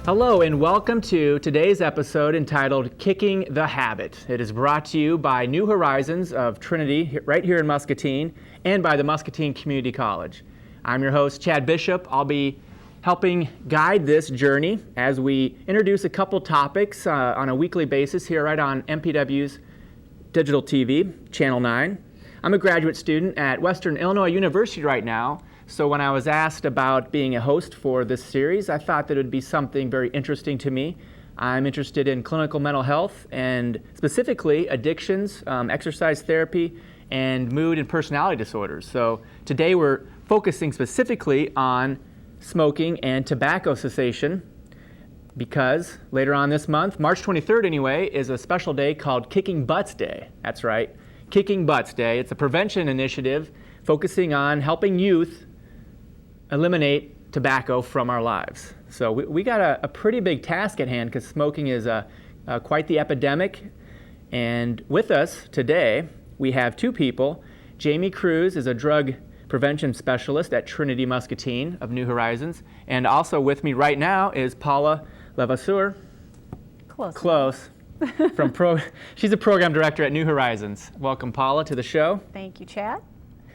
Hello and welcome to today's episode entitled Kicking the Habit. It is brought to you by New Horizons of Trinity right here in Muscatine and by the Muscatine Community College. I'm your host, Chad Bishop. I'll be helping guide this journey as we introduce a couple topics on a weekly basis here right on MPW's Digital TV, Channel 9. I'm a graduate student at Western Illinois University right now. So when I was asked about being a host for this series, I thought that it would be something very interesting to me. I'm interested in clinical mental health and specifically addictions, exercise therapy, and mood and personality disorders. So today we're focusing specifically on smoking and tobacco cessation because later on this month, March 23rd anyway, is a special day called Kicking Butts Day. That's right, Kicking Butts Day. It's a prevention initiative focusing on helping youth eliminate tobacco from our lives. So we got a pretty big task at hand because smoking is quite the epidemic. And with us today, we have two people. Jamie Cruz is a drug prevention specialist at Trinity Muscatine of New Horizons. And also with me right now is Paula Levasseur. Close. She's a program director at New Horizons. Welcome, Paula, to the show. Thank you, Chad.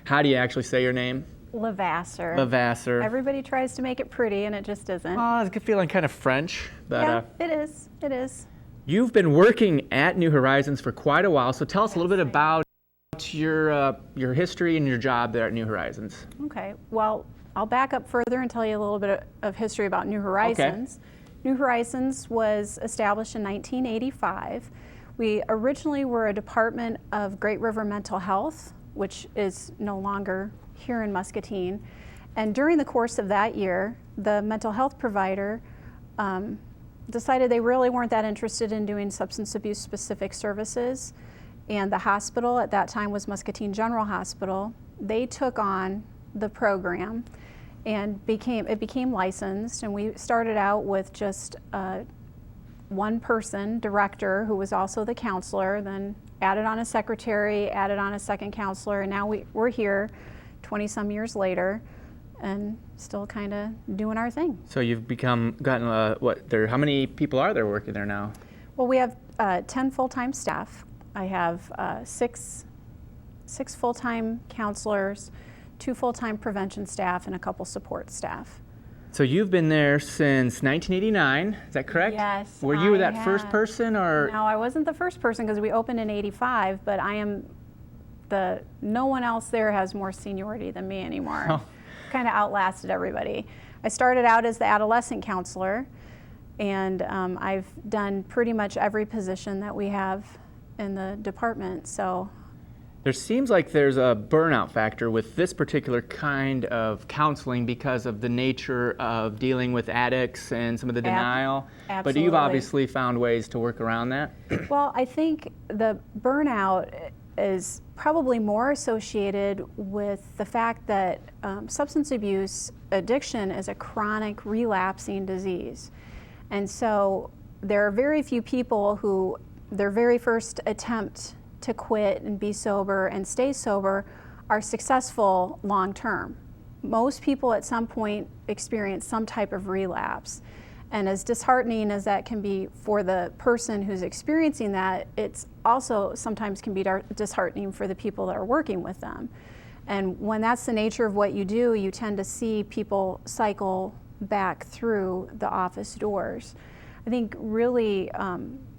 How do you actually say your name? Levasseur. Everybody tries to make it pretty, and it just isn't. Oh, it's feeling kind of French. But, yeah, it is. It is. You've been working at New Horizons for quite a while, so tell us a little bit about your history and your job there at New Horizons. Okay. Well, I'll back up further and tell you a little bit of history about New Horizons. Okay. New Horizons was established in 1985. We originally were a department of Great River Mental Health, which is no longer here in Muscatine. And during the course of that year, the mental health provider decided they really weren't that interested in doing substance abuse specific services. And the hospital at that time was Muscatine General Hospital. They took on the program and it became licensed. And we started out with just one person, director, who was also the counselor, then added on a secretary, added on a second counselor, and now we're here 20-some years later and still kind of doing our thing. So you've gotten how many people are there working there now? Well, we have 10 full-time staff. I have six full-time counselors, 2 full-time prevention staff, and a couple support staff. So you've been there since 1989, is that correct? Yes. Were you that first person, or? No, I wasn't the first person because we opened in 85, but I am no one else there has more seniority than me anymore. Oh. Kind of outlasted everybody. I started out as the adolescent counselor, and I've done pretty much every position that we have in the department, so. There seems like there's a burnout factor with this particular kind of counseling because of the nature of dealing with addicts and some of the denial. Absolutely. But you've obviously found ways to work around that. Well, I think the burnout is probably more associated with the fact that substance abuse addiction is a chronic relapsing disease. And so there are very few people who their very first attempt to quit and be sober and stay sober are successful long term. Most people at some point experience some type of relapse. And as disheartening as that can be for the person who's experiencing that, it's also sometimes can be disheartening for the people that are working with them. And when that's the nature of what you do, you tend to see people cycle back through the office doors. I think really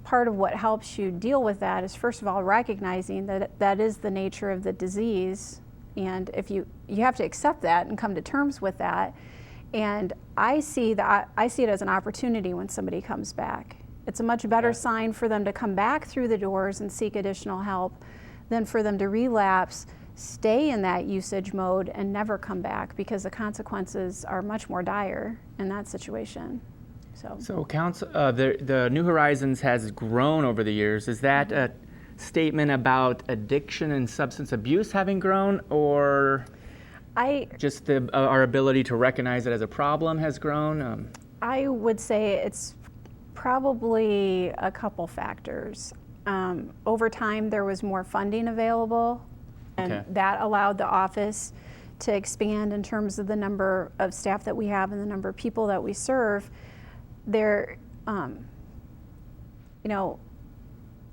part of what helps you deal with that is, first of all, recognizing that that is the nature of the disease, and if you have to accept that and come to terms with that. And I see it as an opportunity when somebody comes back. It's a much better sign for them to come back through the doors and seek additional help than for them to relapse, stay in that usage mode, and never come back, because the consequences are much more dire in that situation. So the New Horizons has grown over the years. Is that a statement about addiction and substance abuse having grown, or just our ability to recognize it as a problem has grown? I would say it's probably a couple factors. Over time, there was more funding available, and that allowed the office to expand in terms of the number of staff that we have and the number of people that we serve. they're, you know,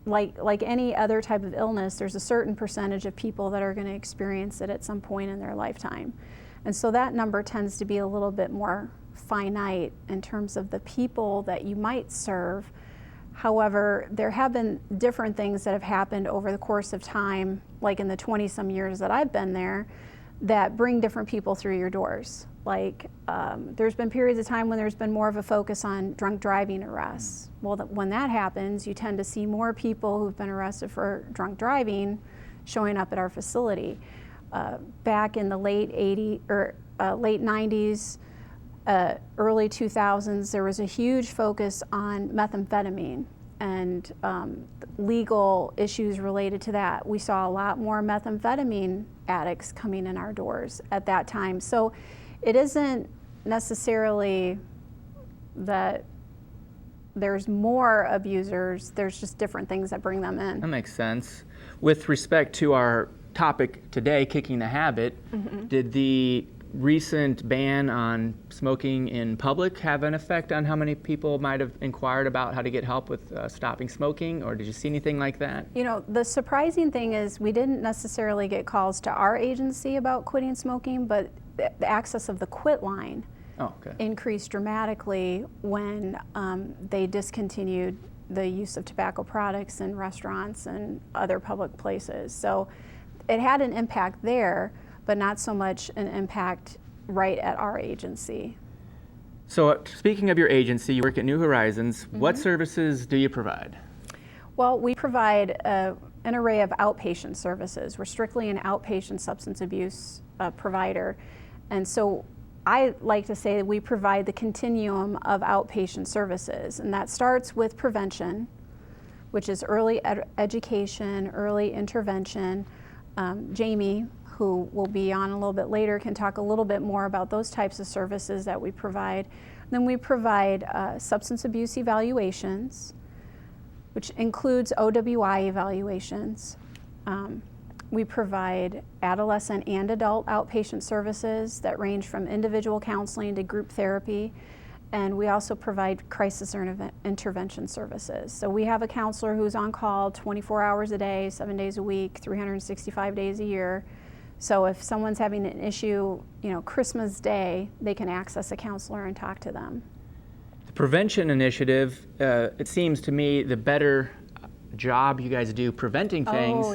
like any other type of illness, there's a certain percentage of people that are going to experience it at some point in their lifetime. And so that number tends to be a little bit more finite in terms of the people that you might serve. However, there have been different things that have happened over the course of time, like in the 20-some years that I've been there, that bring different people through your doors. Like, there's been periods of time when there's been more of a focus on drunk driving arrests. Well, when that happens, you tend to see more people who've been arrested for drunk driving showing up at our facility. Back in the late 90s, early 2000s, there was a huge focus on methamphetamine and legal issues related to that. We saw a lot more methamphetamine addicts coming in our doors at that time. So it isn't necessarily that there's more abusers, there's just different things that bring them in. That makes sense. With respect to our topic today, kicking the habit, did the recent ban on smoking in public have an effect on how many people might have inquired about how to get help with stopping smoking, or did you see anything like that? You know, the surprising thing is we didn't necessarily get calls to our agency about quitting smoking, but the access of the quit line increased dramatically when they discontinued the use of tobacco products in restaurants and other public places. So it had an impact there, but not so much an impact right at our agency. So speaking of your agency, you work at New Horizons. What services do you provide? Well, we provide an array of outpatient services. We're strictly an outpatient substance abuse provider. And so I like to say that we provide the continuum of outpatient services. And that starts with prevention, which is early education, early intervention. Jamie, who will be on a little bit later, can talk a little bit more about those types of services that we provide. Then we provide substance abuse evaluations, which includes OWI evaluations. We provide adolescent and adult outpatient services that range from individual counseling to group therapy. And we also provide crisis intervention services. So we have a counselor who's on call 24 hours a day, 7 days a week, 365 days a year. So if someone's having an issue, you know, Christmas Day, they can access a counselor and talk to them. The prevention initiative, it seems to me the better job you guys do preventing things,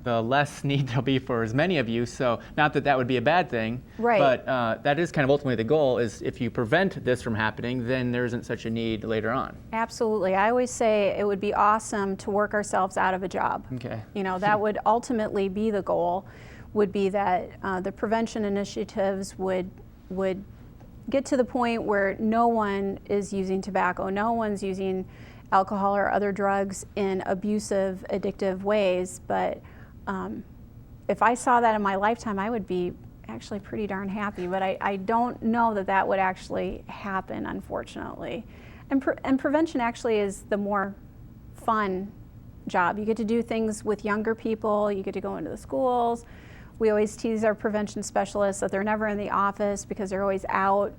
the less need there'll be for as many of you. So not that that would be a bad thing, but that is kind of ultimately the goal, is if you prevent this from happening, then there isn't such a need later on. Absolutely. I always say it would be awesome to work ourselves out of a job. Okay. You know, that would ultimately be the goal, would be that the prevention initiatives would get to the point where no one is using tobacco, no one's using alcohol or other drugs in abusive, addictive ways. But if I saw that in my lifetime, I would be actually pretty darn happy. But I don't know that that would actually happen, unfortunately. And prevention actually is the more fun job. You get to do things with younger people. You get to go into the schools. We always tease our prevention specialists that they're never in the office because they're always out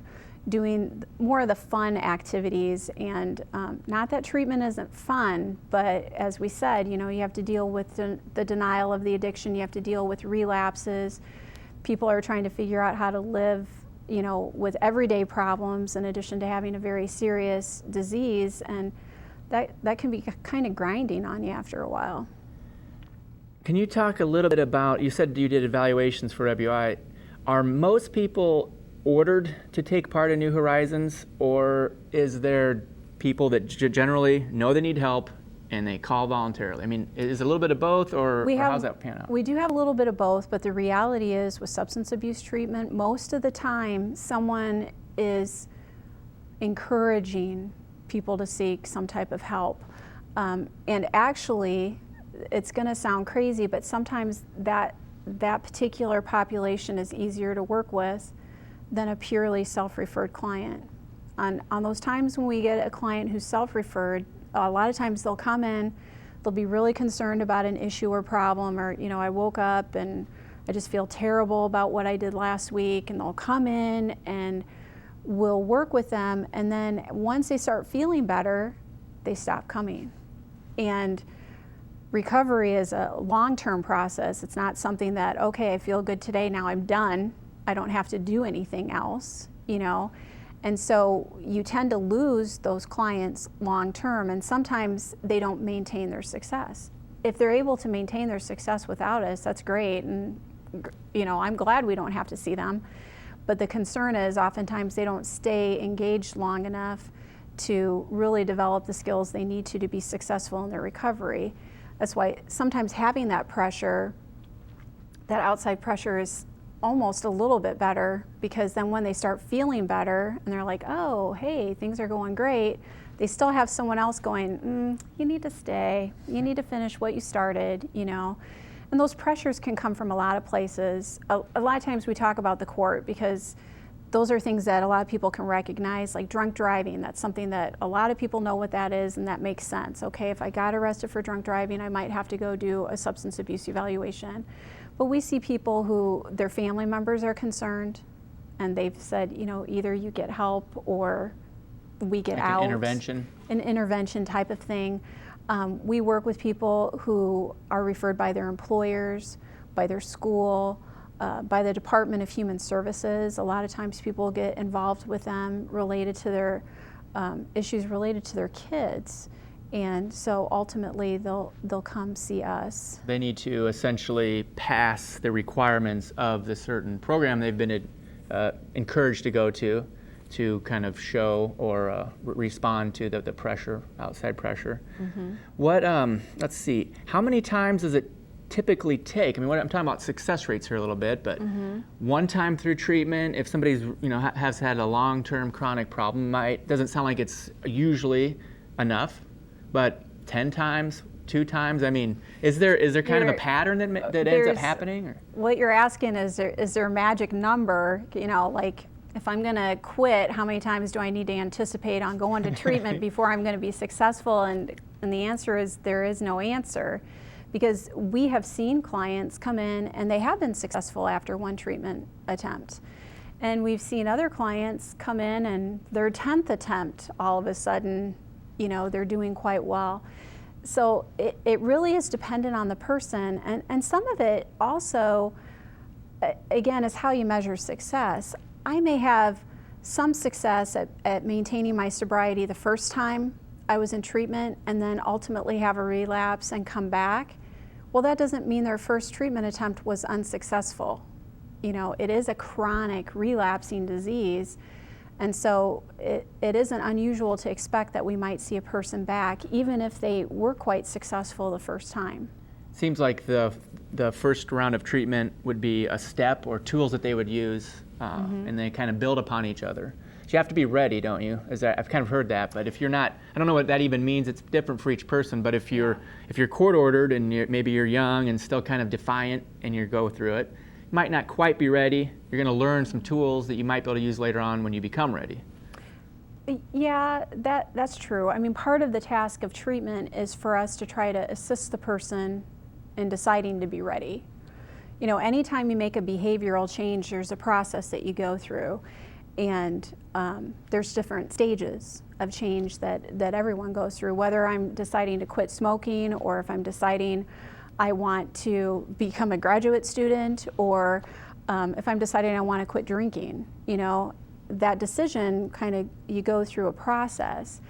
doing more of the fun activities. And not that treatment isn't fun, but as we said, you know, you have to deal with the denial of the addiction. You have to deal with relapses. People are trying to figure out how to live, you know, with everyday problems in addition to having a very serious disease. And that can be kind of grinding on you after a while. Can you talk a little bit about, you said you did evaluations for WI. Are most people ordered to take part in New Horizons, or is there people that generally know they need help and they call voluntarily? I mean, is it a little bit of both, or how's that pan out? We do have a little bit of both, but the reality is with substance abuse treatment, most of the time someone is encouraging people to seek some type of help. And actually, it's going to sound crazy, but sometimes that particular population is easier to work with than a purely self-referred client. On those times when we get a client who's self-referred, a lot of times they'll come in, they'll be really concerned about an issue or problem, or, you know, I woke up and I just feel terrible about what I did last week, and they'll come in and we'll work with them, and then once they start feeling better, they stop coming. And recovery is a long-term process. It's not something that, okay, I feel good today, now I'm done. I don't have to do anything else, you know? And so you tend to lose those clients long-term, and sometimes they don't maintain their success. If they're able to maintain their success without us, that's great, and you know, I'm glad we don't have to see them. But the concern is oftentimes they don't stay engaged long enough to really develop the skills they need to be successful in their recovery. That's why sometimes having that pressure, that outside pressure, is almost a little bit better, because then when they start feeling better and they're like, oh, hey, things are going great, they still have someone else going, you need to stay, you need to finish what you started, you know. And those pressures can come from a lot of places. A lot of times we talk about the court because those are things that a lot of people can recognize, like drunk driving. That's something that a lot of people know what that is, and that makes sense. Okay, if I got arrested for drunk driving, I might have to go do a substance abuse evaluation. But we see people who their family members are concerned, and they've said, you know, either you get help or we get out. An intervention type of thing. We work with people who are referred by their employers, by their school, by the Department of Human Services. A lot of times people get involved with them related to their issues related to their kids. And so ultimately they'll come see us. They need to essentially pass the requirements of the certain program they've been encouraged to go to kind of show or respond to the pressure, outside pressure. Mm-hmm. What, let's see, how many times does it typically take? I mean, I'm talking about success rates here a little bit, but one time through treatment, if somebody's, you know, has had a long-term chronic problem, doesn't sound like it's usually enough, but 10 times, 2 times, I mean, is there kind of a pattern that ends up happening? Or? What you're asking is there a magic number, you know, like, if I'm going to quit, how many times do I need to anticipate on going to treatment before I'm going to be successful? And the answer is there is no answer, because we have seen clients come in and they have been successful after one treatment attempt. And we've seen other clients come in and their 10th attempt, all of a sudden, you know, they're doing quite well. So it really is dependent on the person. And some of it also, again, is how you measure success. I may have some success at maintaining my sobriety the first time I was in treatment, and then ultimately have a relapse and come back. Well, that doesn't mean their first treatment attempt was unsuccessful. You know, it is a chronic relapsing disease, and so it isn't unusual to expect that we might see a person back, even if they were quite successful the first time. Seems like the first round of treatment would be a step or tools that they would use, and they kind of build upon each other. So you have to be ready, don't you? I've kind of heard that, but if you're not, I don't know what that even means. It's different for each person. But if you're court ordered and maybe you're young and still kind of defiant and you go through it, you might not quite be ready. You're going to learn some tools that you might be able to use later on when you become ready. Yeah, that's true. I mean, part of the task of treatment is for us to try to assist the person in deciding to be ready. You know, anytime you make a behavioral change, there's a process that you go through, and there's different stages of change that everyone goes through, whether I'm deciding to quit smoking, or if I'm deciding I want to become a graduate student, or if I'm deciding I want to quit drinking. You know, that decision, kind of, you go through a process.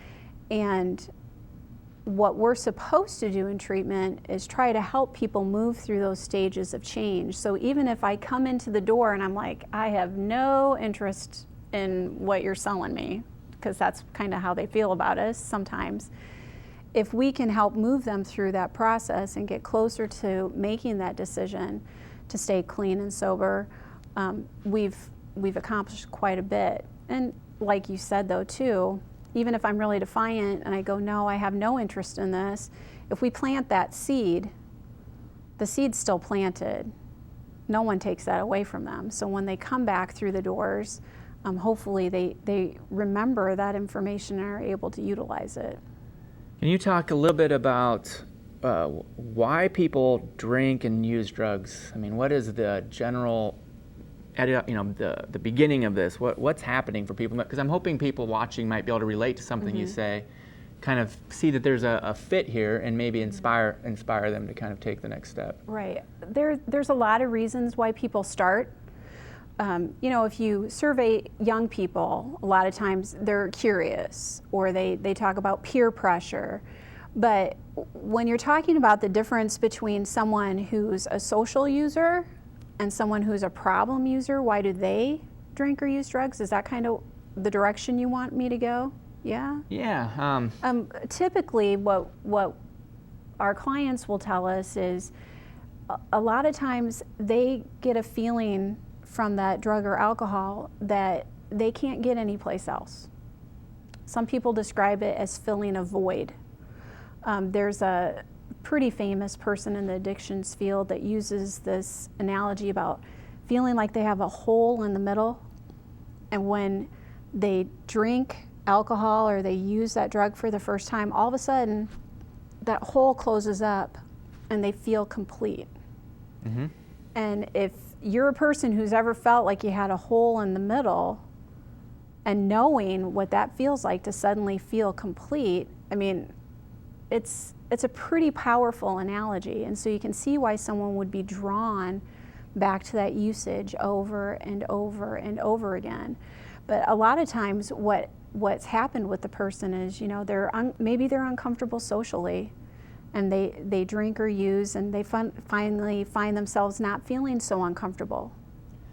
And what we're supposed to do in treatment is try to help people move through those stages of change. So even if I come into the door and I'm like, I have no interest in what you're selling me, because that's kind of how they feel about us sometimes, if we can help move them through that process and get closer to making that decision to stay clean and sober, we've accomplished quite a bit. And like you said, though, too, even if I'm really defiant and I go, no, I have no interest in this, if we plant that seed, the seed's still planted. No one takes that away from them. So when they come back through the doors, hopefully they remember that information and are able to utilize it. Can you talk a little bit about why people drink and use drugs? I mean, what is the general at the beginning of this, what's happening for people? Because I'm hoping people watching might be able to relate to something you say, kind of see that there's a fit here, and maybe inspire them to kind of take the next step. Right. There's a lot of reasons why people start. If you survey young people, a lot of times they're curious, or they talk about peer pressure. But when you're talking about the difference between someone who's a social user and someone who's a problem user, why do they drink or use drugs? Is that kind of the direction you want me to go? Yeah? Yeah. Typically, what our clients will tell us is a lot of times they get a feeling from that drug or alcohol that they can't get anyplace else. Some people describe it as filling a void. There's a pretty famous person in the addictions field that uses this analogy about feeling like they have a hole in the middle, and when they drink alcohol or they use that drug for the first time, all of a sudden that hole closes up and they feel complete. Mm-hmm. And if you're a person who's ever felt like you had a hole in the middle, and knowing what that feels like to suddenly feel complete, I mean, it's a pretty powerful analogy. And so you can see why someone would be drawn back to that usage over and over and over again. But a lot of times what's happened with the person is, maybe they're uncomfortable socially, and they drink or use, and they finally find themselves not feeling so uncomfortable.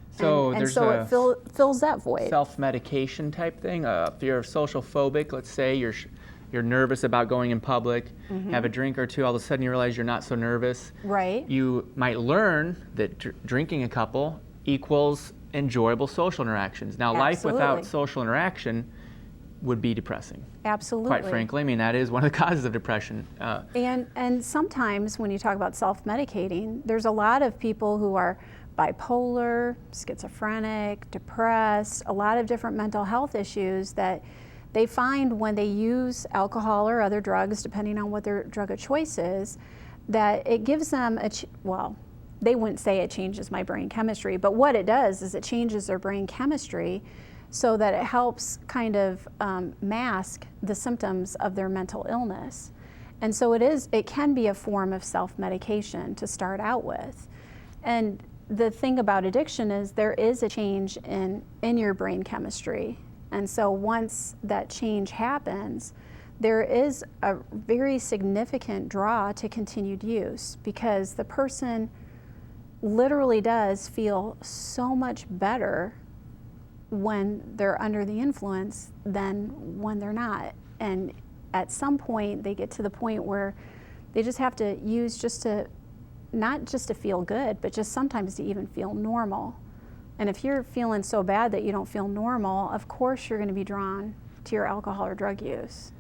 So and there's so a it fills that void. Self-medication type thing. If you're social phobic, let's say you're nervous about going in public, have a drink or two, all of a sudden you realize you're not so nervous. Right. You might learn that drinking a couple equals enjoyable social interactions. Now, life without social interaction would be depressing. Absolutely. Quite frankly, I mean, that is one of the causes of depression. And sometimes when you talk about self-medicating, there's a lot of people who are bipolar, schizophrenic, depressed, a lot of different mental health issues that they find when they use alcohol or other drugs, depending on what their drug of choice is, that it gives them they wouldn't say it changes my brain chemistry, but what it does is it changes their brain chemistry so that it helps kind of mask the symptoms of their mental illness. And so it can be a form of self-medication to start out with. And the thing about addiction is there is a change in your brain chemistry. And so once that change happens, there is a very significant draw to continued use, because the person literally does feel so much better when they're under the influence than when they're not. And at some point they get to the point where they just have to use not just to feel good, but just sometimes to even feel normal. And if you're feeling so bad that you don't feel normal, of course you're going to be drawn to your alcohol or drug use.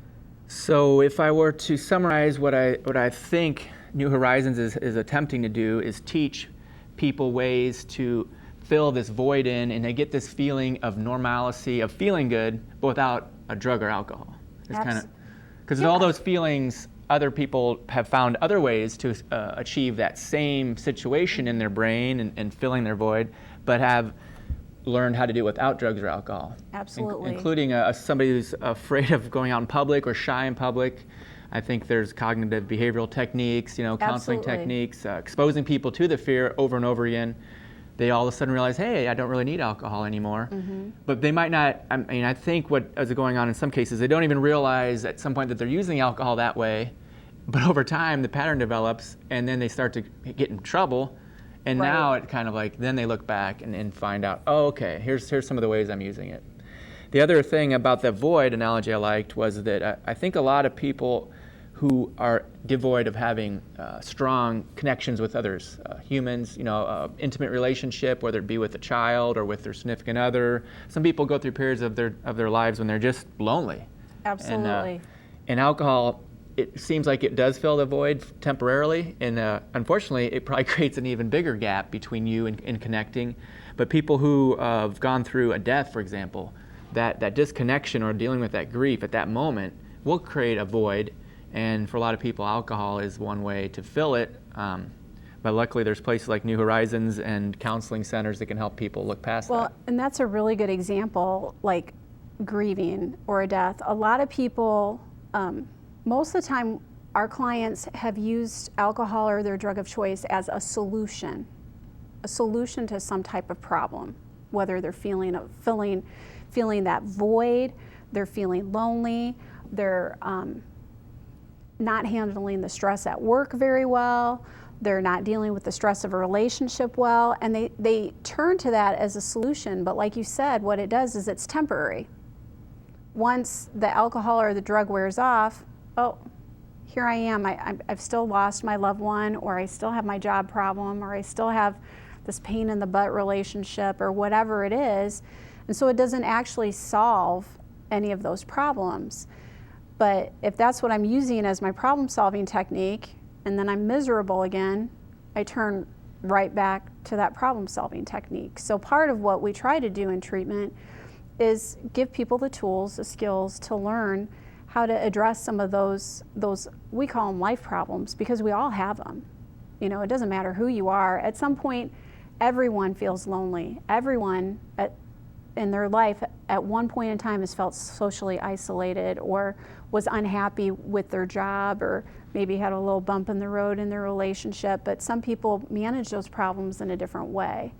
So if I were to summarize what I think New Horizons is attempting to do is teach people ways to fill this void in, and they get this feeling of normalcy, of feeling good, but without a drug or alcohol. It's kind of, because all those feelings, other people have found other ways to achieve that same situation in their brain and filling their void, but have learned how to do it without drugs or alcohol. Absolutely. Including somebody who's afraid of going out in public or shy in public. I think there's cognitive behavioral techniques, counseling techniques, exposing people to the fear over and over again. They all of a sudden realize, hey, I don't really need alcohol anymore. Mm-hmm. But they might not, I think what is going on in some cases, they don't even realize at some point that they're using alcohol that way. But over time, the pattern develops, and then they start to get in trouble. And now it kind of like, then they look back and find out, oh, okay, here's some of the ways I'm using it. The other thing about the void analogy I liked was that I think a lot of people who are devoid of having strong connections with others, humans, intimate relationship, whether it be with a child or with their significant other. Some people go through periods of their lives when they're just lonely. Absolutely. And alcohol, it seems like it does fill the void temporarily, and unfortunately, it probably creates an even bigger gap between you and connecting. But people who have gone through a death, for example, that disconnection or dealing with that grief at that moment will create a void. And for a lot of people, alcohol is one way to fill it. But luckily there's places like New Horizons and counseling centers that can help people look past that. Well, and that's a really good example, like grieving or a death. A lot of people, most of the time, our clients have used alcohol or their drug of choice as a solution to some type of problem, whether they're feeling that void, they're feeling lonely, they're not handling the stress at work very well, they're not dealing with the stress of a relationship well, and they turn to that as a solution. But like you said, what it does is it's temporary. Once the alcohol or the drug wears off, oh, here I am, I've still lost my loved one, or I still have my job problem, or I still have this pain in the butt relationship, or whatever it is. And so it doesn't actually solve any of those problems. But if that's what I'm using as my problem-solving technique, and then I'm miserable again, I turn right back to that problem-solving technique. So part of what we try to do in treatment is give people the tools, the skills to learn how to address some of those we call them life problems, because we all have them. You know, it doesn't matter who you are. At some point, everyone feels lonely. Everyone in their life at one point in time has felt socially isolated, or was unhappy with their job, or maybe had a little bump in the road in their relationship. But some people manage those problems in a different way.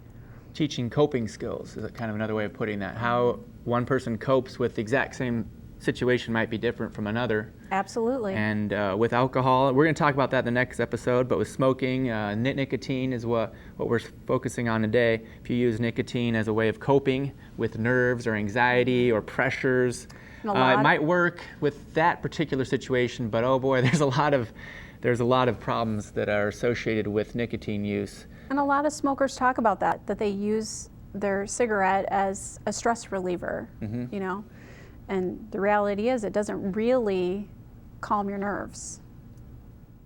Teaching coping skills is kind of another way of putting that. How one person copes with the exact same situation might be different from another. Absolutely. And with alcohol, we're going to talk about that in the next episode, but with smoking, nicotine is what we're focusing on today. If you use nicotine as a way of coping with nerves or anxiety or pressures, it might work with that particular situation, but oh boy, there's a lot of problems that are associated with nicotine use. And a lot of smokers talk about that they use their cigarette as a stress reliever, you know. And the reality is it doesn't really calm your nerves.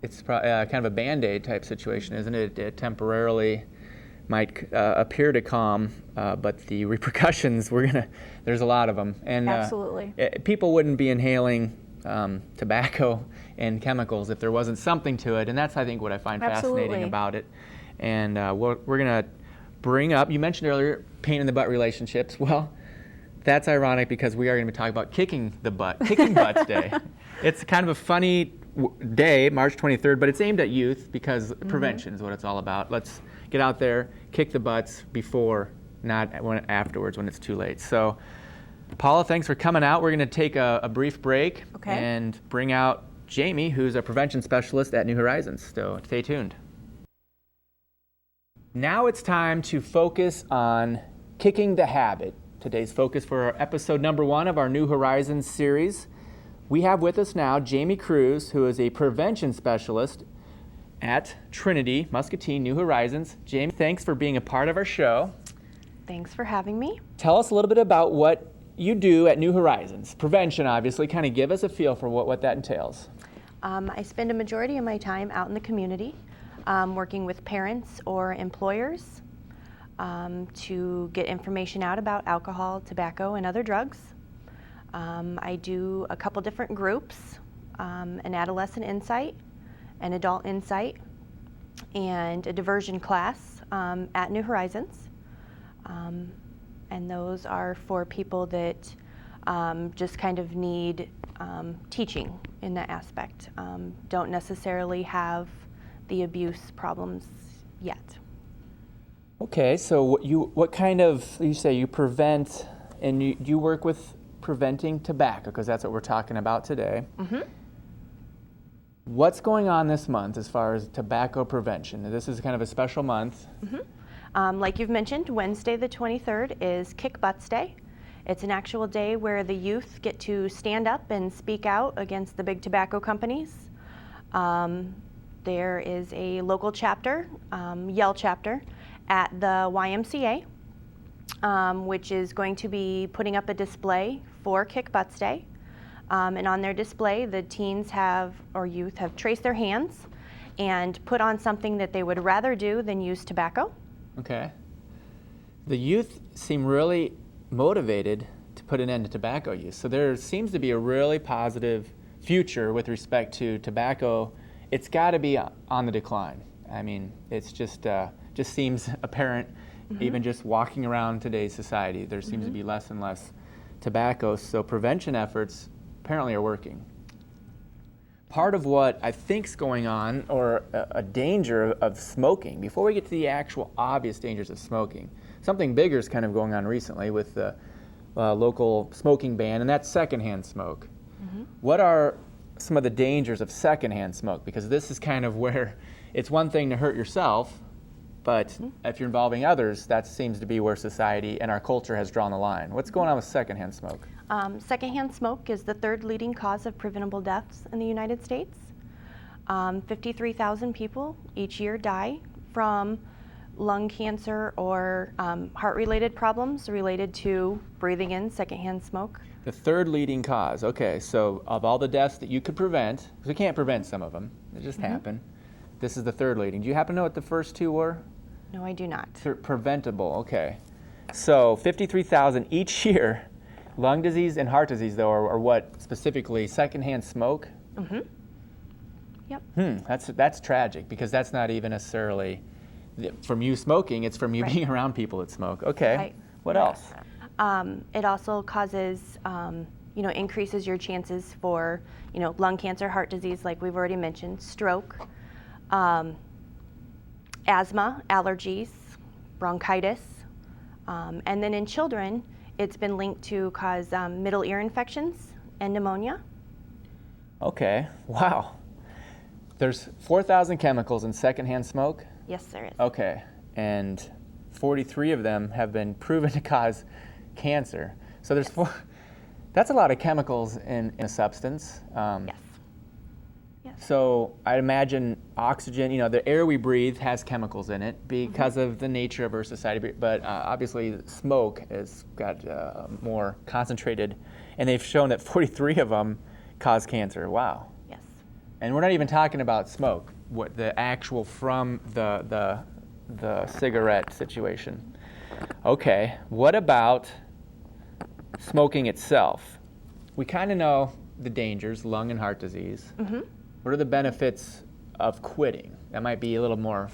It's kind of a Band-Aid type situation, isn't it? It temporarily might appear to calm, but the repercussions, there's a lot of them. And absolutely. People wouldn't be inhaling tobacco and chemicals if there wasn't something to it, and that's, I think, what I find fascinating about it. And we're going to bring up, you mentioned earlier, pain in the butt relationships. Well, that's ironic because we are going to be talking about Kicking Butts Day. It's kind of a funny day, March 23rd, but it's aimed at youth because prevention is what it's all about. Let's get out there, kick the butts before, not afterwards when it's too late. So, Paula, thanks for coming out. We're going to take a brief break and bring out Jamie, who's a prevention specialist at New Horizons. So stay tuned. Now it's time to focus on kicking the habit. Today's focus for our episode number 1 of our New Horizons series. We have with us now Jamie Cruz, who is a prevention specialist at Trinity, Muscatine, New Horizons. Jamie, thanks for being a part of our show. Thanks for having me. Tell us a little bit about what you do at New Horizons. Prevention, obviously. Kind of give us a feel for what that entails. I spend a majority of my time out in the community, working with parents or employers to get information out about alcohol, tobacco, and other drugs. I do a couple different groups, an adolescent insight, an adult insight, and a diversion class at New Horizons. And those are for people that just kind of need teaching in that aspect, don't necessarily have the abuse problems yet. Okay, so what kind of, you say you prevent, and you work with preventing tobacco, because that's what we're talking about today. Mm-hmm. What's going on this month as far as tobacco prevention? This is kind of a special month. Mm-hmm. Like you've mentioned, Wednesday the 23rd is Kick Butts Day. It's an actual day where the youth get to stand up and speak out against the big tobacco companies. There is a local chapter, Yell chapter, at the YMCA, which is going to be putting up a display for Kick Butts Day. And on their display, the teens or youth have traced their hands and put on something that they would rather do than use tobacco. Okay. The youth seem really motivated to put an end to tobacco use. So there seems to be a really positive future with respect to tobacco. It's got to be on the decline. I mean, it's just seems apparent, even just walking around today's society, there seems to be less and less tobacco, so prevention efforts apparently are working. Part of what I think's going on, or a danger of smoking, before we get to the actual obvious dangers of smoking, something bigger is kind of going on recently with the local smoking ban, and that's secondhand smoke. What are some of the dangers of secondhand smoke? Because this is kind of where it's one thing to hurt yourself, but if you're involving others, that seems to be where society and our culture has drawn the line. What's going on with secondhand smoke? Secondhand smoke is the third leading cause of preventable deaths in the United States. 53,000 people each year die from lung cancer or heart-related problems related to breathing in secondhand smoke. The third leading cause. Okay, so of all the deaths that you could prevent, because we can't prevent some of them, they just happen, this is the third leading. Do you happen to know what the first two were? No, I do not. Preventable, okay. So 53,000 each year. Lung disease and heart disease, though, are what specifically? Secondhand smoke? Yep. That's tragic, because that's not even necessarily from you smoking, it's from you being around people that smoke. Okay, Right. What else? It also causes, increases your chances for, lung cancer, heart disease, like we've already mentioned, stroke, asthma, allergies, bronchitis, and then in children, it's been linked to cause middle ear infections and pneumonia. Okay, wow. There's 4,000 chemicals in secondhand smoke? Yes, there is. Okay, and 43 of them have been proven to cause cancer. So there's that's a lot of chemicals in a substance. Yes. So I imagine oxygen, the air we breathe has chemicals in it because of the nature of our society, but obviously smoke has got more concentrated, and they've shown that 43 of them cause cancer. Wow. Yes. And we're not even talking about smoke, what the actual from the cigarette situation. Okay, what about smoking itself? We kind of know the dangers, lung and heart disease. What are the benefits of quitting? That might be a little more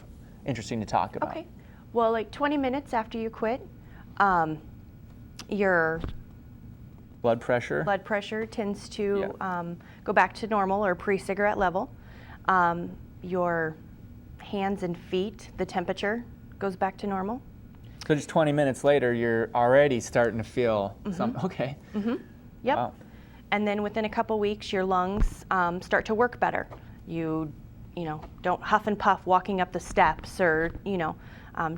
interesting to talk about. Okay. Well, like 20 minutes after you quit, your Blood pressure tends to go back to normal or pre-cigarette level. Your hands and feet, the temperature goes back to normal. So just 20 minutes later, you're already starting to feel something. Okay. Yep. Wow. And then within a couple weeks, your lungs start to work better. You don't huff and puff walking up the steps or,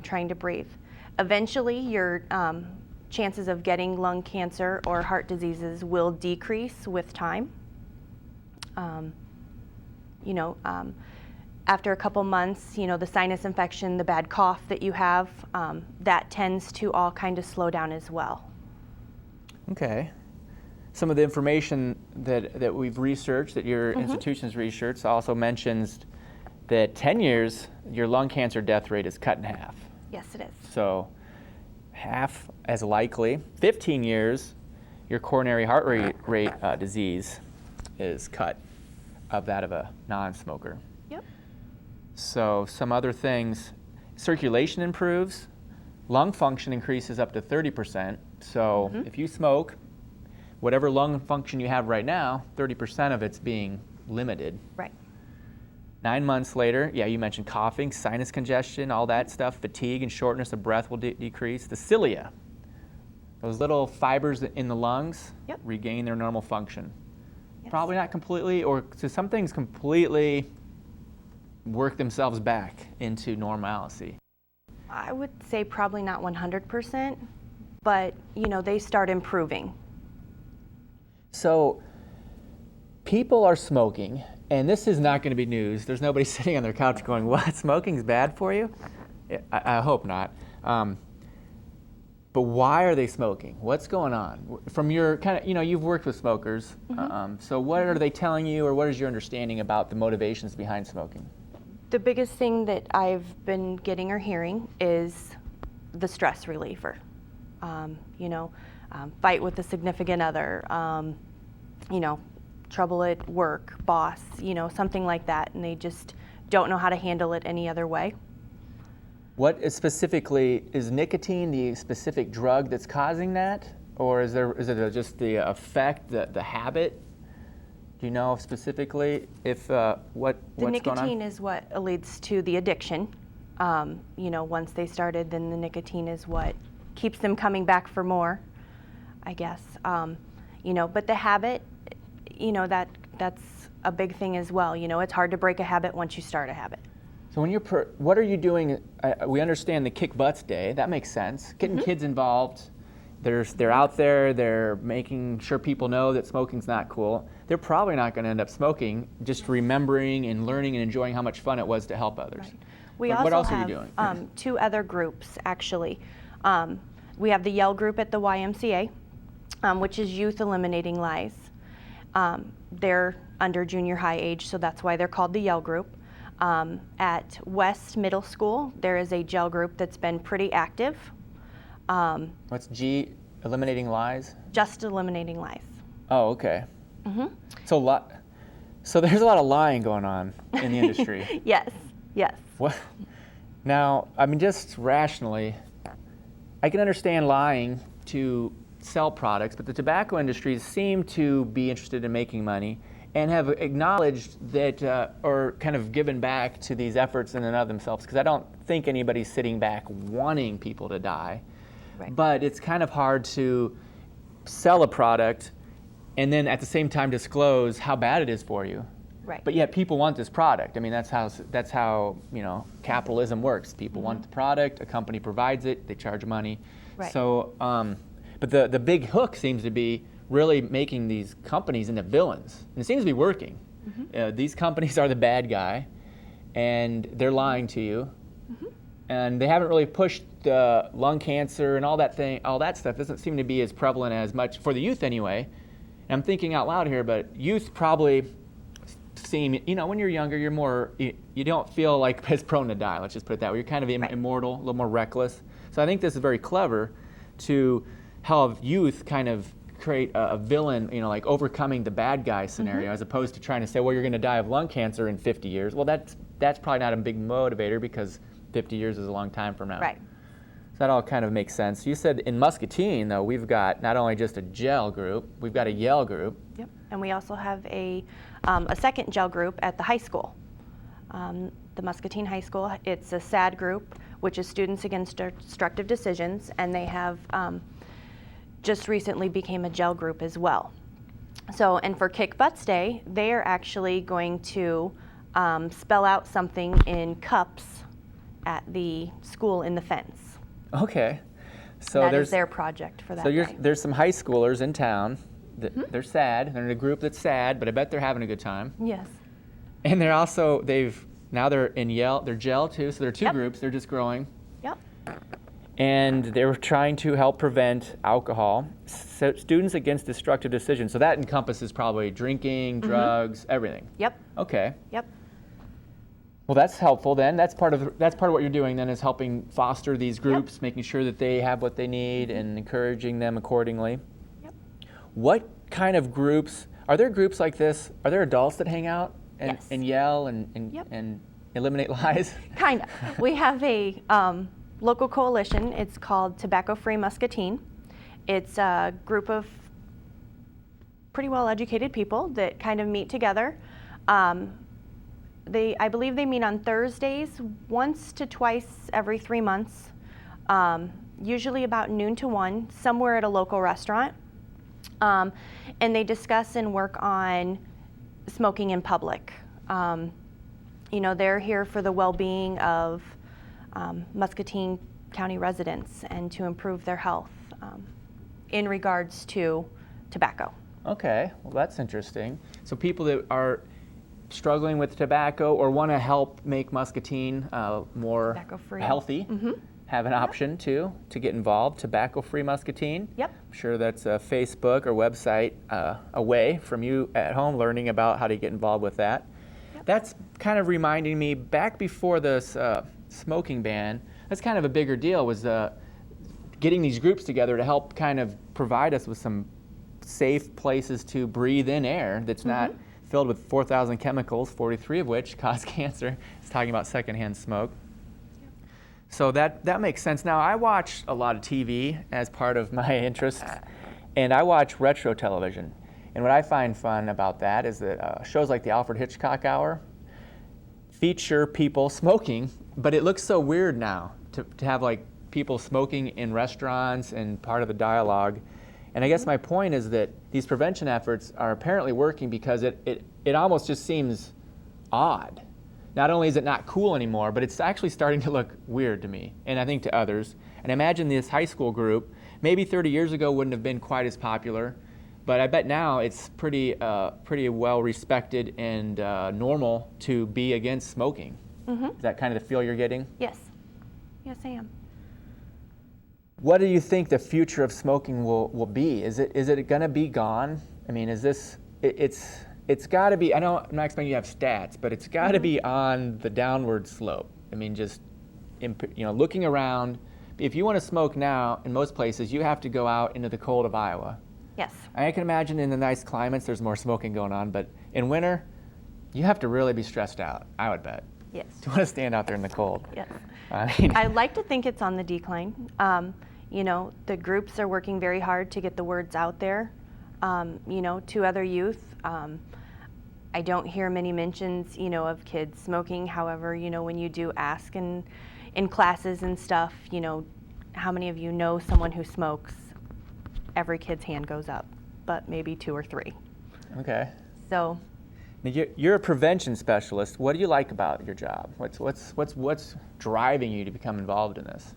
trying to breathe. Eventually, your chances of getting lung cancer or heart diseases will decrease with time. After a couple months, the sinus infection, the bad cough that you have, that tends to all kind of slow down as well. Okay. Some of the information that we've researched, that your institution's researched, also mentions that 10 years, your lung cancer death rate is cut in half. Yes, it is. So half as likely. 15 years, your coronary heart rate disease is cut of that of a non-smoker. Yep. So some other things, circulation improves, lung function increases up to 30%. So if you smoke, whatever lung function you have right now, 30% of it's being limited. Right. 9 months later, you mentioned coughing, sinus congestion, all that stuff, fatigue and shortness of breath will decrease. The cilia, those little fibers in the lungs, regain their normal function. Yes. Probably not completely, or so some things completely work themselves back into normalcy. I would say probably not 100%, but they start improving. So people are smoking, and this is not going to be news. There's nobody sitting on their couch going, what, smoking's bad for you? I hope not. But why are they smoking? What's going on? From your kind of, you've worked with smokers, so what are they telling you, or what is your understanding about the motivations behind smoking? The biggest thing that I've been getting or hearing is the stress reliever. Fight with a significant other, trouble at work, boss, something like that, and they just don't know how to handle it any other way. What is specifically, is nicotine the specific drug that's causing that? Or is it just the effect, the habit? Do you know specifically if what's going on? The nicotine is what leads to the addiction. Once they started, then the nicotine is what keeps them coming back for more, I guess. But the habit, that's a big thing as well. It's hard to break a habit once you start a habit. So when what are you doing? We understand the Kick Butts Day. That makes sense. Getting kids involved. They're out there. They're making sure people know that smoking's not cool. They're probably not going to end up smoking. Just remembering and learning and enjoying how much fun it was to help others. Right. We what else also are you have doing? 2 other groups actually. We have the Yell group at the YMCA, which is Youth Eliminating Lies. They're under junior high age, so that's why they're called the Yell group. At West Middle School, there is a gel group that's been pretty active. What's G? Eliminating lies? Just eliminating lies. Oh, okay. So there's a lot of lying going on in the industry. Yes. What? Now, I mean, just rationally, I can understand lying to sell products, but the tobacco industries seem to be interested in making money and have acknowledged that, or kind of given back to these efforts in and of themselves, because I don't think anybody's sitting back wanting people to die. Right. But it's kind of hard to sell a product and then at the same time disclose how bad it is for you. Right. But yet people want this product. I mean, that's how capitalism works. People want the product, a company provides it, they charge money. Right. So, but the big hook seems to be really making these companies into villains. And it seems to be working. These companies are the bad guy, and they're lying to you. And they haven't really pushed lung cancer and all that stuff doesn't seem to be as prevalent as much for the youth anyway. And I'm thinking out loud here, but youth probably seem, when you're younger, you're more, you don't feel like as prone to die, let's just put it that way. You're kind of immortal, a little more reckless. So I think this is very clever to have youth kind of create a villain, like overcoming the bad guy scenario, as opposed to trying to say, well, you're going to die of lung cancer in 50 years. Well, that's probably not a big motivator because 50 years is a long time from now. Right. So that all kind of makes sense. You said in Muscatine, though, we've got not only just a gel group, we've got a Yell group. Yep. And we also have a second gel group at the high school. The Muscatine High School, it's a SAD group, which is Students Against Destructive Decisions, and they have just recently became a gel group as well. So, and for Kick Butts Day, they are actually going to spell out something in cups at the school in the fence. Okay. So that is their project for that day. There's some high schoolers in town. They're sad. They're in a group that's sad, but I bet they're having a good time. Yes. And they're also, they're in Yell, they're gel too, so they're 2 groups, they're just growing. Yep. And they're trying to help prevent alcohol. So Students Against Destructive Decisions. So that encompasses probably drinking, drugs, everything. Yep. Okay. Yep. Well, that's helpful then. That's part of what you're doing then, is helping foster these groups, making sure that they have what they need and encouraging them accordingly. Yep. What kind of groups, are there groups like this? Are there adults that hang out and, Yes. and yell and eliminate lies? Kind of. We have a local coalition. It's called Tobacco Free Muscatine. It's a group of pretty well-educated people that kind of meet together. I believe they meet on Thursdays once to twice every 3 months, usually about noon to 1, somewhere at a local restaurant. And they discuss and work on smoking in public. They're here for the well-being of Muscatine County residents and to improve their health in regards to tobacco. Okay, well that's interesting. So people that are struggling with tobacco or want to help make Muscatine more Tobacco-free. healthy, have an option to get involved. Tobacco Free Muscatine. Yep. I'm sure that's a Facebook or website away from you at home learning about how to get involved with that. Yep. That's kind of reminding me, back before this smoking ban, that's kind of a bigger deal, was getting these groups together to help kind of provide us with some safe places to breathe in air that's not filled with 4,000 chemicals, 43 of which cause cancer. It's talking about secondhand smoke. Yep. So that makes sense. Now, I watch a lot of TV as part of my interests, and I watch retro television. And what I find fun about that is that shows like the Alfred Hitchcock Hour feature people smoking, but it looks so weird now to have like people smoking in restaurants and part of the dialogue. And I guess my point is that these prevention efforts are apparently working because it almost just seems odd. Not only is it not cool anymore, but it's actually starting to look weird to me, and I think to others. And imagine this high school group, maybe 30 years ago wouldn't have been quite as popular, but I bet now it's pretty well respected and normal to be against smoking. Mm-hmm. Is that kind of the feel you're getting? Yes. Yes, I am. What do you think the future of smoking will be? Is it going to be gone? I mean, is this it's got to be. I know I'm not expecting you to have stats, but it's got to be on the downward slope. I mean, just looking around. If you want to smoke now, in most places, you have to go out into the cold of Iowa. Yes. I can imagine in the nice climates, there's more smoking going on, but in winter, you have to really be stressed out. I would bet. Yes. Do you want to stand out there in the cold? Yes. I mean, I like to think it's on the decline. The groups are working very hard to get the words out there, to other youth. I don't hear many mentions, of kids smoking. However, when you do ask in classes and stuff, how many of you know someone who smokes? Every kid's hand goes up, but maybe 2 or 3. Okay. So. Now you're a prevention specialist. What do you like about your job? What's driving you to become involved in this?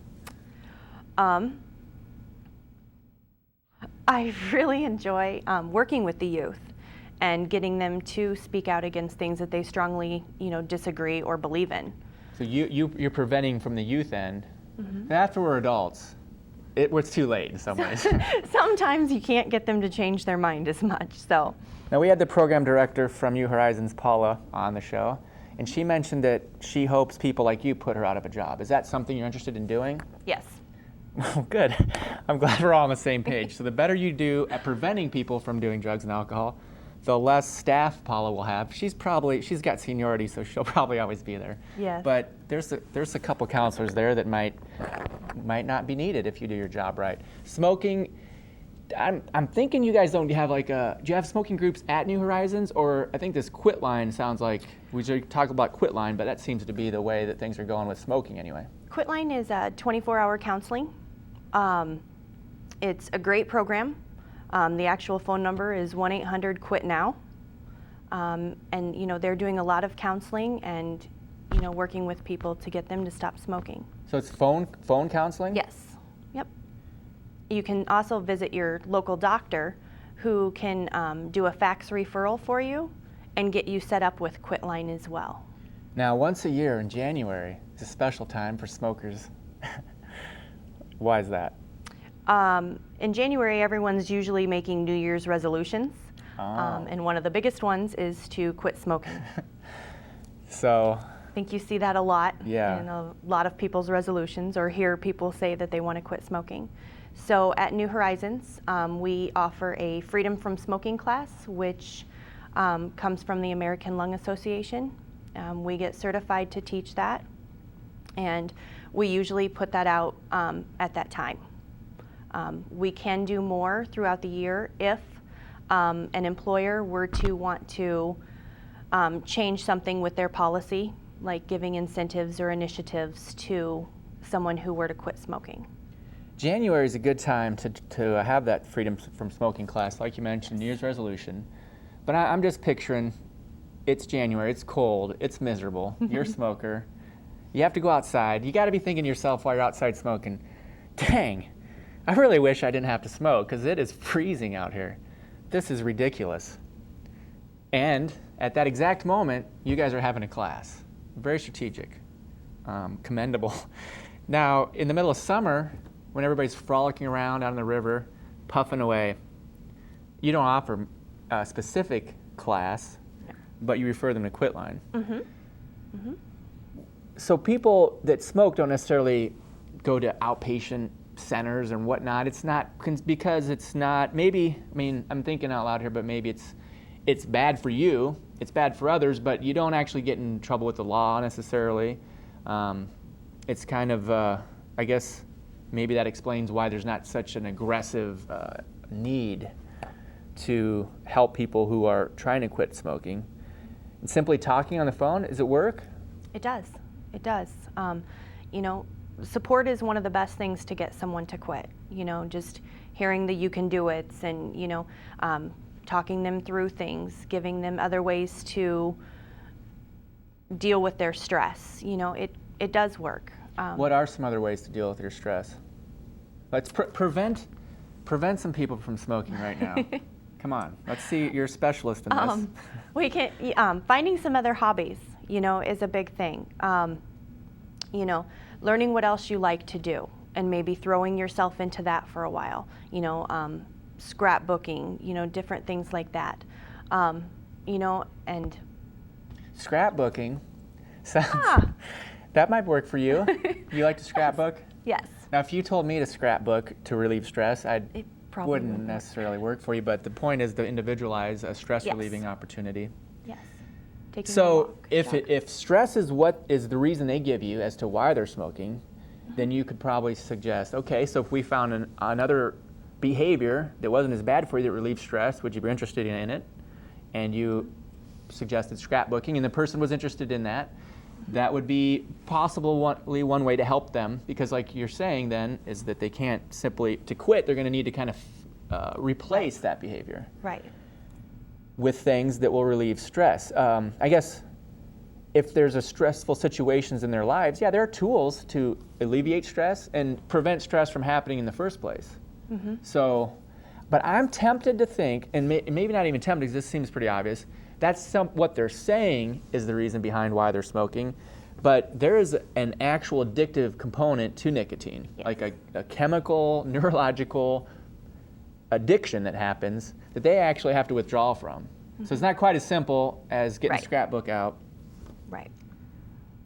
I really enjoy working with the youth and getting them to speak out against things that they strongly, disagree or believe in. So you're preventing from the youth end. Mm-hmm. After we're adults, it's too late in some ways. Sometimes you can't get them to change their mind as much. So. Now we had the program director from New Horizons, Paula, on the show, and she mentioned that she hopes people like you put her out of a job. Is that something you're interested in doing? Yes. Oh, good. I'm glad we're all on the same page. So the better you do at preventing people from doing drugs and alcohol, the less staff Paula will have. She's got seniority, so she'll probably always be there. Yes. But there's a couple counselors there that might not be needed if you do your job right. Smoking, I'm thinking you guys don't have do you have smoking groups at New Horizons? Or I think this Quit Line sounds like, we should talk about Quit Line, but that seems to be the way that things are going with smoking anyway. Quit Line is 24-hour counseling. It's a great program. The actual phone number is 1-800-QUIT-NOW. And they're doing a lot of counseling and working with people to get them to stop smoking. So it's phone counseling? Yes. Yep. You can also visit your local doctor who can do a fax referral for you and get you set up with Quit Line as well. Now, once a year in January is a special time for smokers. Why is that? In January, everyone's usually making New Year's resolutions. Oh. And one of the biggest ones is to quit smoking. So. I think you see that a lot in a lot of people's resolutions, or hear people say that they want to quit smoking. So at New Horizons, we offer a Freedom from Smoking class, which comes from the American Lung Association. We get certified to teach that, and we usually put that out at that time. We can do more throughout the year if an employer were to want to change something with their policy, like giving incentives or initiatives to someone who were to quit smoking. January is a good time to have that Freedom from Smoking class, like you mentioned, New Year's resolution. But I'm just picturing, it's January, it's cold, it's miserable, you're a smoker, you have to go outside, you got to be thinking to yourself while you're outside smoking, dang, I really wish I didn't have to smoke because it is freezing out here. This is ridiculous. And at that exact moment, you guys are having a class. Very strategic, commendable. Now, in the middle of summer, when everybody's frolicking around out on the river, puffing away, you don't offer a specific class, but you refer them to Quit Line. Mm-hmm. Mm-hmm. So people that smoke don't necessarily go to outpatient centers and whatnot. It's not because it's not, maybe, I mean, I'm thinking out loud here, but maybe it's bad for you, it's bad for others, but you don't actually get in trouble with the law necessarily. It's kind of, I guess, maybe that explains why there's not such an aggressive need to help people who are trying to quit smoking. And simply talking on the phone, does it work? It does. It does. You know, support is one of the best things to get someone to quit. You know, just hearing the you can do it, and, you know, talking them through things, giving them other ways to deal with their stress. You know, it does work. What are some other ways to deal with your stress? Let's prevent some people from smoking right now. Come on, let's see. You're a specialist in this. We can finding some other hobbies, you know, is a big thing. You know, learning what else you like to do, and maybe throwing yourself into that for a while. You know, scrapbooking, you know, different things like that. You know, and scrapbooking. That might work for you. You like to scrapbook? Yes. Now, if you told me to scrapbook to relieve stress, It probably wouldn't necessarily work for you, but the point is to individualize a stress Yes. relieving opportunity. Yes. Taking a So walk, jog. if stress is what is the reason they give you as to why they're smoking, then you could probably suggest, okay, so if we found another behavior that wasn't as bad for you that relieved stress, would you be interested in it? And you suggested scrapbooking, and the person was interested in that. That would be possibly one way to help them, because like you're saying then, is that they can't simply, to quit, they're going to need to kind of replace that behavior Right. with things that will relieve stress. I guess if there's a stressful situations in their lives, yeah, there are tools to alleviate stress and prevent stress from happening in the first place. Mm-hmm. So, but I'm tempted to think, and maybe not even tempted because this seems pretty obvious, that's what they're saying is the reason behind why they're smoking, but there is an actual addictive component to nicotine, Yes. like a chemical, neurological addiction that happens that they actually have to withdraw from. So it's not quite as simple as getting Right. the scrapbook out. Right.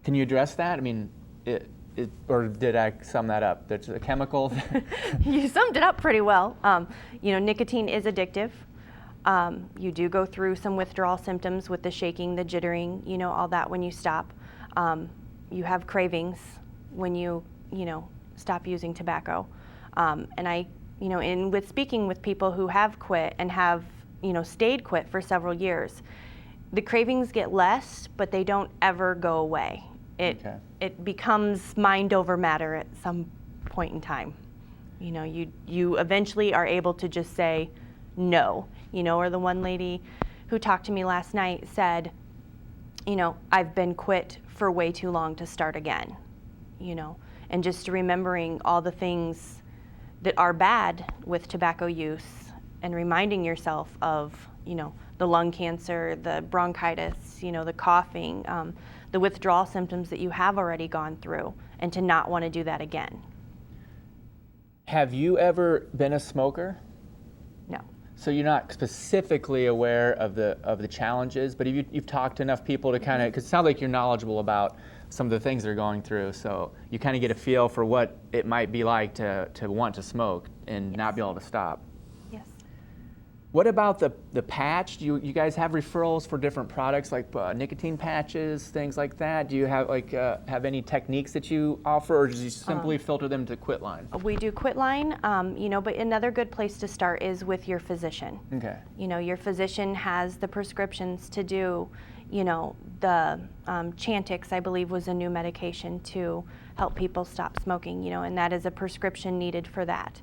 Can you address that? I mean, or did I sum that up? There's a chemical. You summed it up pretty well. You know, nicotine is addictive. You do go through some withdrawal symptoms with the shaking, the jittering, you know, all that when you stop. You have cravings when you know, stop using tobacco. And I, you know, with speaking with people who have quit and have, you know, stayed quit for several years, the cravings get less, but they don't ever go away. It becomes mind over matter at some point in time. You know, you eventually are able to just say no. You know, or the one lady who talked to me last night said, you know, I've been quit for way too long to start again. You know, and just remembering all the things that are bad with tobacco use and reminding yourself of, you know, the lung cancer, the bronchitis, you know, the coughing, the withdrawal symptoms that you have already gone through, and to not want to do that again. Have you ever been a smoker? No. So you're not specifically aware of the challenges, but you've talked to enough people to kind of, because it sounds like you're knowledgeable about some of the things they're going through, so you kind of get a feel for what it might be like to want to smoke and not be able to stop. Yes. What about the patch? Do you guys have referrals for different products like nicotine patches, things like that? Do you have have any techniques that you offer, or do you simply filter them to Quitline? We do Quitline, you know, but another good place to start is with your physician. Okay. You know, your physician has the prescriptions to do, you know, the Chantix, I believe, was a new medication to help people stop smoking, you know, and that is a prescription needed for that.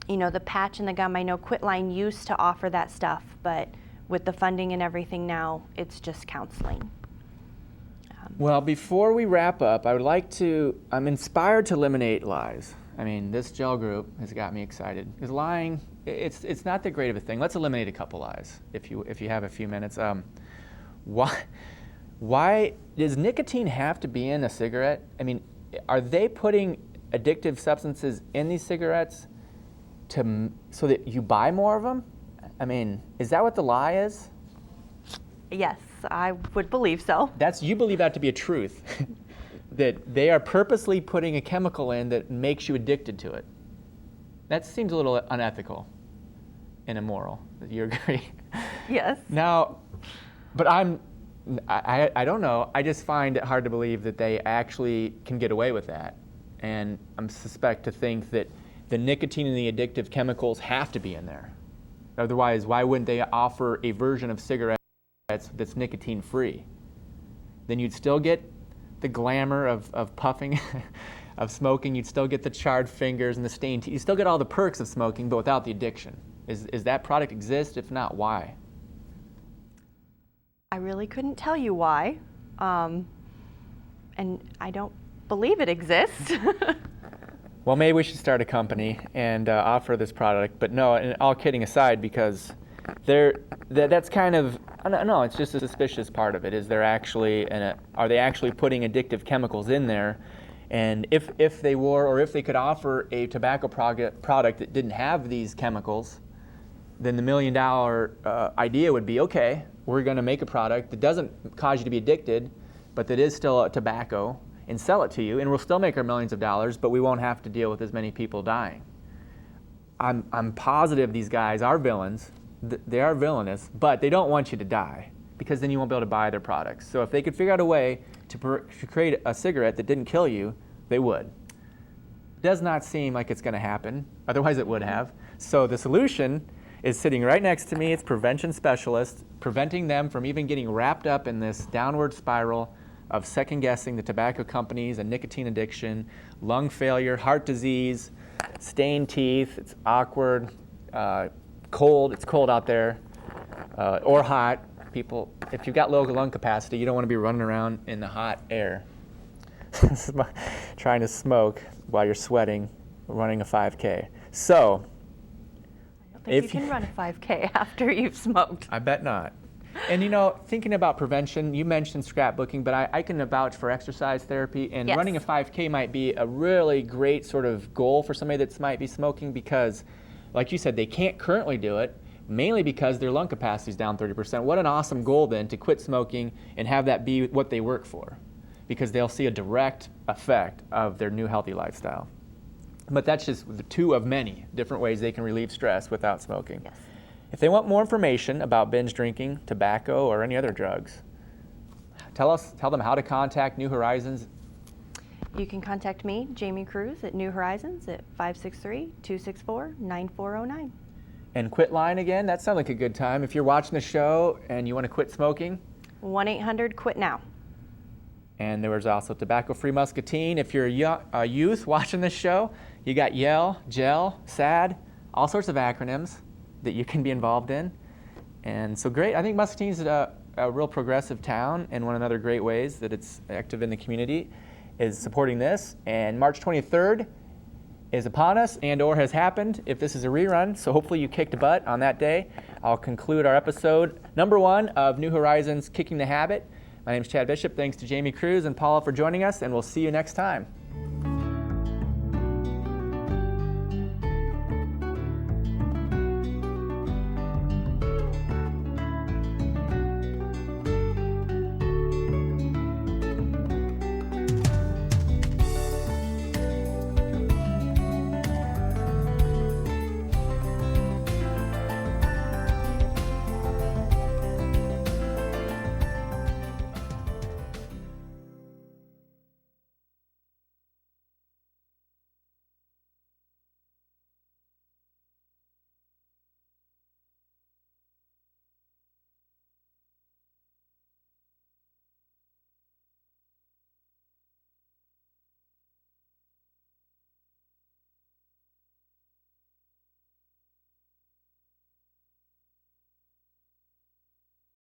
You know, the patch and the gum, I know Quitline used to offer that stuff, but with the funding and everything now, it's just counseling. Well, before we wrap up, I'm inspired to eliminate lies. I mean, this gel group has got me excited. Because lying, it's not that great of a thing. Let's eliminate a couple lies, if you have a few minutes. Why does nicotine have to be in a cigarette? I mean, are they putting addictive substances in these cigarettes so that you buy more of them? I mean, is that what the lie is? Yes, I would believe so. You believe that to be a truth, that they are purposely putting a chemical in that makes you addicted to it. That seems a little unethical. and immoral. You agree? Yes. Now, but I don't know. I just find it hard to believe that they actually can get away with that. And I'm suspect to think that the nicotine and the addictive chemicals have to be in there. Otherwise, why wouldn't they offer a version of cigarettes that's nicotine free? Then you'd still get the glamour of puffing, of smoking. You'd still get the charred fingers and the stained teeth. You still get all the perks of smoking, but without the addiction. Is that product exist? If not, why? I really couldn't tell you why, and I don't believe it exists. Well, maybe we should start a company and offer this product. But no, and all kidding aside, because that's kind of, no, it's just a suspicious part of it. Is are they actually putting addictive chemicals in there? And if they were, or if they could offer a tobacco product that didn't have these chemicals, then the $1 million idea would be, okay, we're going to make a product that doesn't cause you to be addicted, but that is still a tobacco, and sell it to you, and we'll still make our millions of dollars, but we won't have to deal with as many people dying. I'm positive these guys are villains. They are villainous, but they don't want you to die, because then you won't be able to buy their products. So if they could figure out a way to create a cigarette that didn't kill you, they would. Does not seem like it's going to happen, otherwise it would have. So the solution is sitting right next to me. It's prevention specialists, preventing them from even getting wrapped up in this downward spiral of second-guessing the tobacco companies and nicotine addiction, lung failure, heart disease, stained teeth. It's awkward, cold. It's cold out there, or hot. People, if you've got low lung capacity, you don't want to be running around in the hot air trying to smoke while you're sweating, running a 5K. So, I don't think you can run a 5K after you've smoked. I bet not. And thinking about prevention, you mentioned scrapbooking, but I can vouch for exercise therapy, and Yes. running a 5K might be a really great sort of goal for somebody that might be smoking, because, like you said, they can't currently do it, mainly because their lung capacity is down 30%. What an awesome goal then to quit smoking and have that be what they work for, because they'll see a direct effect of their new healthy lifestyle. But that's just two of many different ways they can relieve stress without smoking. Yes. If they want more information about binge drinking, tobacco, or any other drugs, tell them how to contact New Horizons. You can contact me, Jamie Cruz, at New Horizons at 563-264-9409. And quit line again, that sounds like a good time. If you're watching the show and you want to quit smoking, 1-800-QUIT-NOW. And there was also tobacco-free Muscatine. If you're a youth watching this show, you got YELL, GEL, SAD, all sorts of acronyms that you can be involved in. And so great. I think Muscatine is a real progressive town, and one of the other great ways that it's active in the community is supporting this. And March 23rd is upon us, and/or has happened if this is a rerun. So hopefully you kicked butt on that day. I'll conclude our episode number 1 of New Horizons Kicking the Habit. My name is Chad Bishop. Thanks to Jamie Cruz and Paula for joining us, and we'll see you next time.